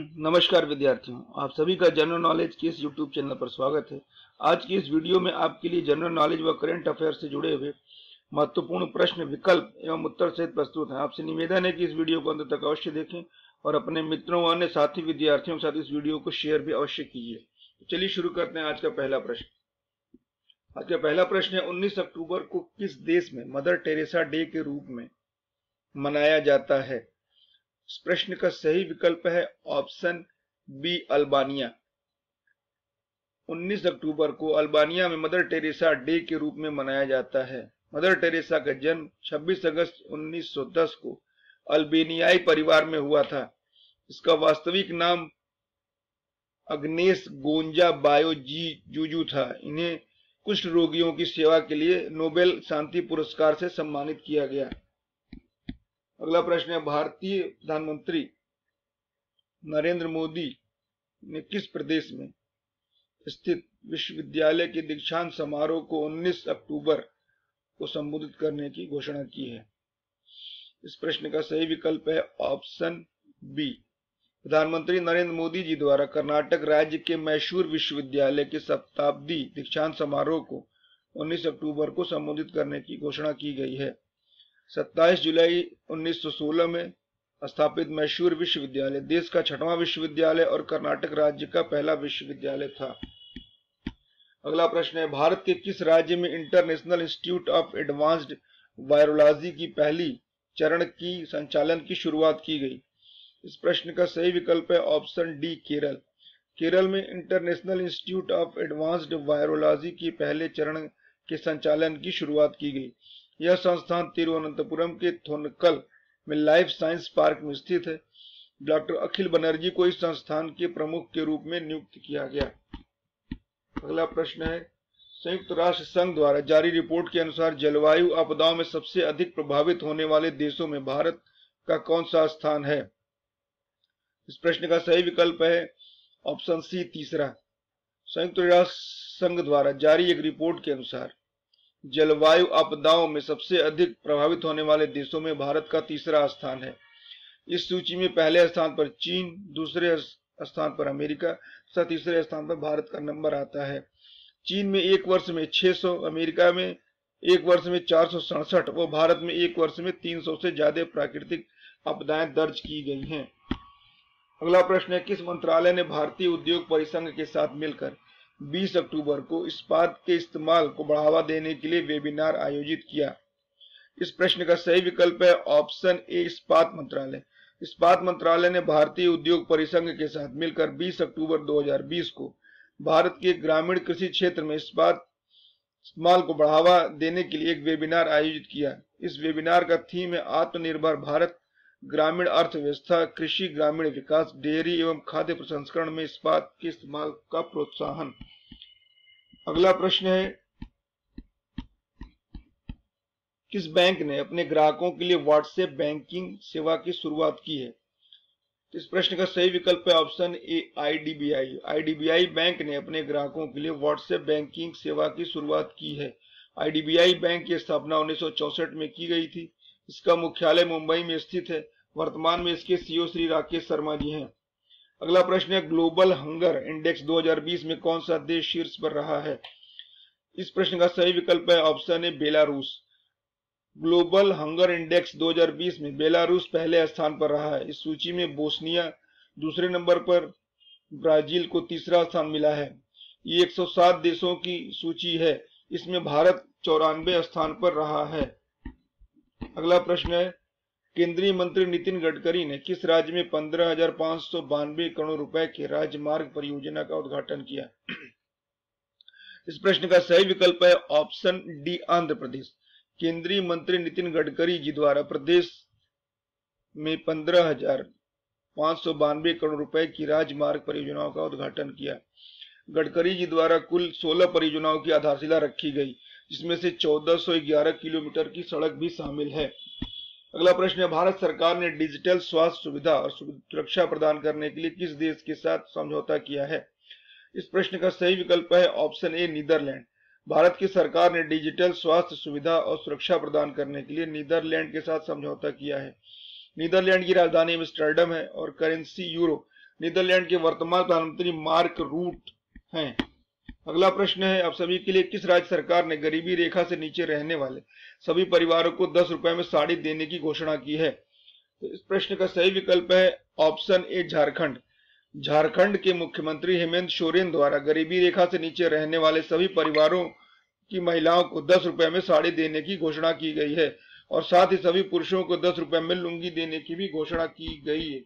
नमस्कार विद्यार्थियों, आप सभी का जनरल नॉलेज के इस यूट्यूब चैनल पर स्वागत है। आज की इस वीडियो में आपके लिए जनरल नॉलेज व करंट अफेयर से जुड़े हुए महत्वपूर्ण प्रश्न, विकल्प एवं उत्तर सहित प्रस्तुत हैं। आपसे निवेदन है कि इस वीडियो को अंत तक अवश्य देखें और अपने मित्रों व अन्य साथी विद्यार्थियों के साथ इस वीडियो को शेयर भी अवश्य कीजिए। तो चलिए शुरू करते हैं आज का पहला प्रश्न। आज का पहला प्रश्न है, 19 अक्टूबर को किस देश में मदर टेरेसा डे के रूप में मनाया जाता है? इस प्रश्न का सही विकल्प है ऑप्शन बी, अल्बानिया। 19 अक्टूबर को अल्बानिया में मदर टेरेसा डे के रूप में मनाया जाता है। मदर टेरेसा का जन्म 26 अगस्त 1910 को अल्बेनियाई परिवार में हुआ था। इसका वास्तविक नाम अग्नेस गोंजा बायोजीजू था। इन्हें कुष्ठ रोगियों की सेवा के लिए नोबेल शांति पुरस्कार से सम्मानित किया गया। अगला प्रश्न है, भारतीय प्रधानमंत्री नरेंद्र मोदी ने किस प्रदेश में स्थित विश्वविद्यालय के दीक्षांत समारोह को 19 अक्टूबर को संबोधित करने की घोषणा की है? इस प्रश्न का सही विकल्प है ऑप्शन बी। प्रधानमंत्री नरेंद्र मोदी जी द्वारा कर्नाटक राज्य के मैसूर विश्वविद्यालय के शताब्दी दीक्षांत समारोह को 19 अक्टूबर को संबोधित करने की घोषणा की गई है। 27 जुलाई 1916 में स्थापित मैसूर विश्वविद्यालय देश का 6वां विश्वविद्यालय और कर्नाटक राज्य का पहला विश्वविद्यालय था। अगला प्रश्न है, भारत के किस राज्य में international institute of advanced virology की पहली चरण की संचालन की शुरुआत की गई? इस प्रश्न का सही विकल्प है ऑप्शन डी, केरल। केरल में international institute of advanced virology की पहले चरण के संचालन की शुरुआत की गई। यह संस्थान तिरुवनंतपुरम के थोनकल में लाइफ साइंस पार्क में स्थित है। डॉक्टर अखिल बनर्जी को इस संस्थान के प्रमुख के रूप में नियुक्त किया गया। अगला प्रश्न है, संयुक्त राष्ट्र संघ द्वारा जारी रिपोर्ट के अनुसार जलवायु आपदाओं में सबसे अधिक प्रभावित होने वाले देशों में भारत का कौन सा स्थान है? इस प्रश्न का सही विकल्प है ऑप्शन सी, तीसरा। संयुक्त राष्ट्र संघ द्वारा जारी एक रिपोर्ट के अनुसार जलवायु आपदाओं में सबसे अधिक प्रभावित होने वाले देशों में भारत का तीसरा स्थान है। इस सूची में पहले स्थान पर चीन, दूसरे स्थान पर अमेरिका तथा तीसरे स्थान पर भारत का नंबर आता है। चीन में एक वर्ष में 600, अमेरिका में एक वर्ष में 467 व भारत में एक वर्ष में 300 से ज्यादा प्राकृतिक आपदाएं दर्ज की गई हैं। अगला प्रश्न है, किस मंत्रालय ने भारतीय उद्योग परिसंघ के साथ मिलकर 20 अक्टूबर को इस्पात के इस्तेमाल को बढ़ावा देने के लिए वेबिनार आयोजित किया? इस प्रश्न का सही विकल्प है ऑप्शन ए, इस्पात मंत्रालय। इस्पात मंत्रालय ने भारतीय उद्योग परिसंघ के साथ मिलकर 20 अक्टूबर 2020 को भारत के ग्रामीण कृषि क्षेत्र में इस्पात इस्तेमाल को बढ़ावा देने के लिए एक वेबिनार आयोजित किया। इस वेबिनार का थीम है आत्मनिर्भर भारत, ग्रामीण अर्थव्यवस्था, कृषि, ग्रामीण विकास, डेयरी एवं खाद्य प्रसंस्करण में इस्पात के इस्तेमाल का प्रोत्साहन। अगला प्रश्न है, किस बैंक ने अपने ग्राहकों के लिए व्हाट्सएप बैंकिंग सेवा की शुरुआत की है? इस प्रश्न का सही विकल्प है option A, IDBI. IDBI bank ने अपने ग्राहकों के लिए व्हाट्सएप बैंकिंग सेवा की शुरुआत की है। आईडीबीआई बैंक की स्थापना 1964 में की गई थी। इसका मुख्यालय मुंबई में स्थित है। वर्तमान में इसके सीईओ श्री राकेश शर्मा जी हैं। अगला प्रश्न है, ग्लोबल हंगर इंडेक्स 2020 में कौन सा देश शीर्ष पर रहा है? इस प्रश्न का सही विकल्प है option A, Belarus. Global hunger index 2020 में बेलारूस पहले स्थान पर रहा है। इस सूची में बोस्निया दूसरे नंबर पर, ब्राजील को तीसरा स्थान मिला है। ये 107 देशों की सूची है। इसमें भारत 94 स्थान पर रहा है। अगला प्रश्न है, केंद्रीय मंत्री नितिन गडकरी ने किस राज्य में 15,592 करोड़ रुपए के राजमार्ग परियोजना का उद्घाटन किया? इस प्रश्न का सही विकल्प है ऑप्शन डी, आंध्र प्रदेश। केंद्रीय मंत्री नितिन गडकरी जी द्वारा प्रदेश में 15,592 करोड़ रुपए की राजमार्ग परियोजनाओं का उद्घाटन किया। गडकरी जी द्वारा कुल 16 परियोजनाओं की आधारशिला रखी गई, जिसमें से 1411 किलोमीटर की सड़क भी शामिल है। अगला प्रश्न है, भारत सरकार ने डिजिटल स्वास्थ्य सुविधा और सुरक्षा प्रदान करने के लिए किस देश के साथ समझौता किया है? इस प्रश्न का सही विकल्प है ऑप्शन ए, नीदरलैंड। भारत की सरकार ने डिजिटल स्वास्थ्य सुविधा और सुरक्षा प्रदान करने के लिए नीदरलैंड के साथ समझौता किया है। नीदरलैंड की राजधानी एम्स्टर्डम है और करेंसी यूरो। नीदरलैंड के वर्तमान प्रधानमंत्री मार्क रूट हैं। अगला प्रश्न है, आप सभी के लिए, किस राज्य सरकार ने गरीबी रेखा से नीचे रहने वाले सभी परिवारों को 10 रुपए में साड़ी देने की घोषणा की है? तो इस प्रश्न का सही विकल्प है ऑप्शन ए, झारखंड। झारखंड के मुख्यमंत्री हेमंत सोरेन द्वारा गरीबी रेखा से नीचे रहने वाले सभी परिवारों की महिलाओं को 10 रुपए में साड़ी देने की घोषणा की गई है और साथ ही सभी पुरुषों को 10 रुपए में लुंगी देने की भी घोषणा की गई है।